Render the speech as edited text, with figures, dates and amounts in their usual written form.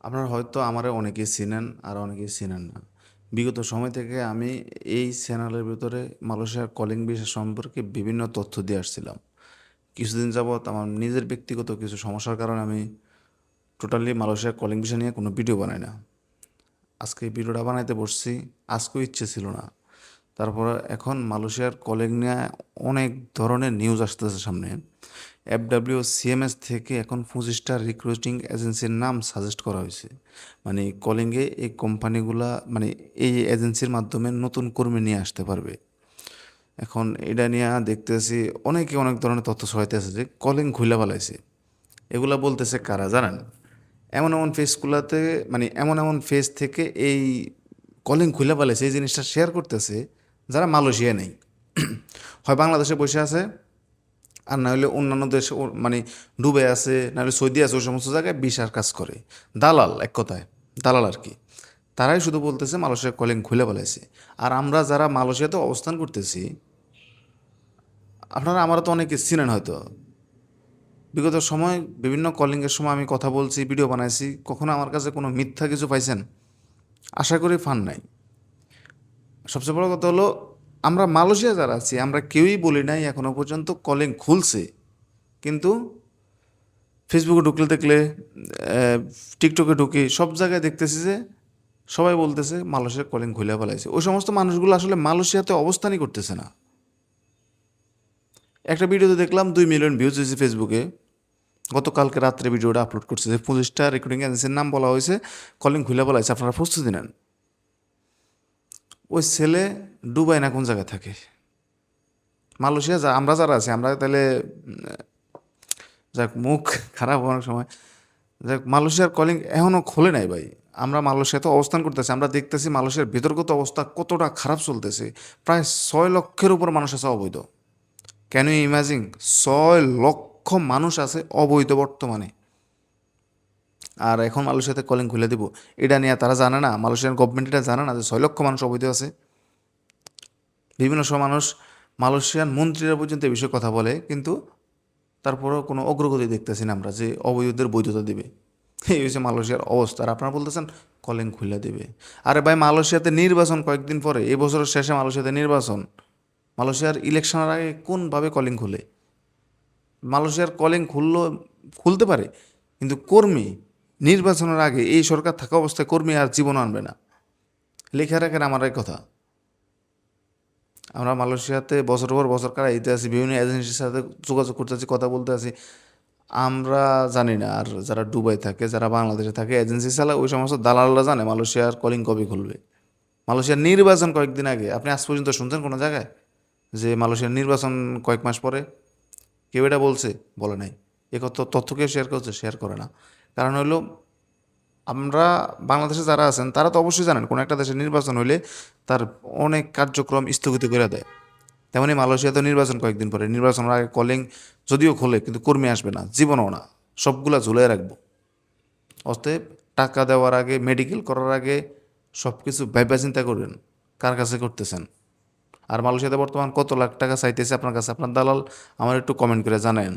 আপনারা হয়তো আমারে অনেকেই চিনেন আর অনেকেই চিনেন না। বিগত সময় থেকে আমি এই চ্যানেলের ভিতরে মালয়েশিয়ার কলিং ভিসা সম্পর্কে বিভিন্ন তথ্য দিয়ে আসছিলাম। কিছুদিন যাবৎ আমার নিজের ব্যক্তিগত কিছু সমস্যার কারণে আমি টোটালি মালয়েশিয়ার কলিং ভিসা নিয়ে কোনো ভিডিও বানাই না। আজকে এই ভিডিওটা বানাইতে বসছি, আজকেও ইচ্ছে ছিল না। তারপর এখন মালয়েশিয়ার কলিং নিয়ে অনেক ধরনের নিউজ আসতেছে সামনে। সিএমএস থেকে এখন 25টা রিক্রুটিং এজেন্সির নাম সাজেস্ট করা হয়েছে। মানে কলিংয়ে এই কোম্পানিগুলা মানে এই এজেন্সির মাধ্যমে নতুন কর্মী নিয়ে আসতে পারবে। এখন এটা নিয়ে দেখতেছি অনেকে অনেক ধরনের তথ্য ছড়াইতেছে যে কলিং খুইলা ফেলাইছে। এগুলা বলতেছে কারা জানেন? এমন এমন ফেসগুলাতে মানে এমন এমন ফেস থেকে এই কলিং খুইলা ফেলাইছে এই জিনিসটা শেয়ার করতেছে যারা মালয়েশিয়া নেই। হয় বাংলাদেশে বসে আছে, আর না হলে অন্যান্য দেশ মানে ডুবে আছে, না হলে সৌদি আছে, ওই সমস্ত জায়গায় ভিসার কাজ করে। দালাল, এক কথায় দালাল আর কি। তারাই শুধু বলতেছে মালয়েশিয়ার কলিং খুলে ফেলাইছে। আর আমরা যারা মালয়েশিয়াতে অবস্থান করতেছি, আপনারা আমারও তো অনেকে চিনেন হয়তো। বিগত সময় বিভিন্ন কলিংয়ের সময় আমি কথা বলছি, ভিডিও বানাইছি, কখনো আমার কাছে কোনো মিথ্যা কিছু পাইছেন? আশা করি ফান নাই। সবচেয়ে বড় কথা হলো, আমরা মালয়েশিয়া যারা আছি আমরা কেউই বলি নাই এখনো পর্যন্ত কলিং খুলছে। কিন্তু ফেসবুকে ঢুকলে দেখলে, টিকটকে ঢুকি, সব জায়গায় দেখতেছি যে সবাই বলতেছে মালয়েশিয়ার কলিং খুলে ফেলাইছে। ওই সমস্ত মানুষগুলো আসলে মালয়েশিয়াতে অবস্থানই করতেছে না। একটা ভিডিওতে দেখলাম 2 মিলিয়ন ভিউজ হয়েছে ফেসবুকে। গতকালকে রাত্রে ভিডিওটা আপলোড করছে যে 25টা রিক্রুটিং এজেন্সির নাম বলা হয়েছে, কলিং খুলে ফেলাইছে, আপনারা প্রস্তুতি নেন। ওই ছেলে দুবাই না কোন জায়গায় থাকে। মালয়েশিয়া আমরা যারা আছি আমরা তাহলে যাক মুখ খারাপ অনেক সময়। যাক, মালয়েশিয়ার কলিং এখনও খোলে নাই ভাই। আমরা মালয়েশিয়াতে অবস্থান করতেছি, আমরা দেখতেছি মালয়েশিয়ার ভিতরগত অবস্থা কতটা খারাপ চলতেছে। প্রায় 6 লক্ষের উপর মানুষ আছে অবৈধ। Can you imagine? 6 লক্ষ মানুষ আছে অবৈধ বর্তমানে। আর এখন মালয়েশিয়াতে কলিং খুলে দিব, এটা নিয়ে তারা জানে না, মালয়েশিয়ান গভর্নমেন্ট এটা জানে না যে 6 লক্ষ মানুষ অবৈধ আছে। বিভিন্ন সময় মানুষ, মালয়েশিয়ান মন্ত্রীরা পর্যন্ত এই বিষয়ে কথা বলে, কিন্তু তারপরেও কোনো অগ্রগতি দেখতেছি না আমরা যে অবৈধদের বৈধতা দেবে। এই হচ্ছে মালয়েশিয়ার অবস্থা। আর আপনারা বলতেছেন কলিং খুলে দেবে। আরে ভাই, মালয়েশিয়াতে নির্বাচন কয়েকদিন পরে, এই বছরের শেষে মালয়েশিয়াতে নির্বাচন। মালয়েশিয়ার ইলেকশনের আগে কোনভাবে কলিং খুলে? মালয়েশিয়ার কলিং খুলতে পারে, কিন্তু কর্মী নির্বাচনের আগে এই সরকার থাকা অবস্থায় কর্মী আর জীবন আনবে না। লেখা রাখেন আমার এই কথা। আমরা মালয়েশিয়াতে বছর পর বছর কাটাইতে আছি, বিভিন্ন এজেন্সির সাথে যোগাযোগ করতে আছি, কথা বলতে আছি। আমরা জানি না, আর যারা দুবাই থাকে, যারা বাংলাদেশে থাকে, এজেন্সি চালায়, ওই সমস্ত দালালরা জানে মালয়েশিয়ার কলিং কবে খুলবে। মালয়েশিয়ার নির্বাচন কয়েকদিন আগে, আপনি আজ পর্যন্ত শুনছেন কোনো জায়গায় যে মালয়েশিয়ার নির্বাচন কয়েক মাস পরে? কেউ এটা বলছে? বলে নাই। এ কত তথ্য কেউ শেয়ার করছে? শেয়ার করে না। কারণ হলো, আমরা বাংলাদেশে যারা আছেন তারা তো অবশ্যই জানেন কোনো একটা দেশের নির্বাচন হইলে তার অনেক কার্যক্রম স্থগিত করে দেয়। তেমনি মালয়েশিয়াতে নির্বাচন কয়েকদিন পরে, নির্বাচনের আগে কলিং যদিও খোলে কিন্তু কর্মী আসবে না, জীবনও না, সবগুলা ঝুলাই রাখবো। অতএব টাকা দেওয়ার আগে, মেডিকেল করার আগে সব কিছু ভাইবা চিন্তা করবেন কার কাছে করতেছেন। আর মালয়েশিয়াতে বর্তমান কত লাখ টাকা চাইতেছে আপনার কাছে আপনার দালাল, আমার একটু কমেন্ট করে জানায়েন।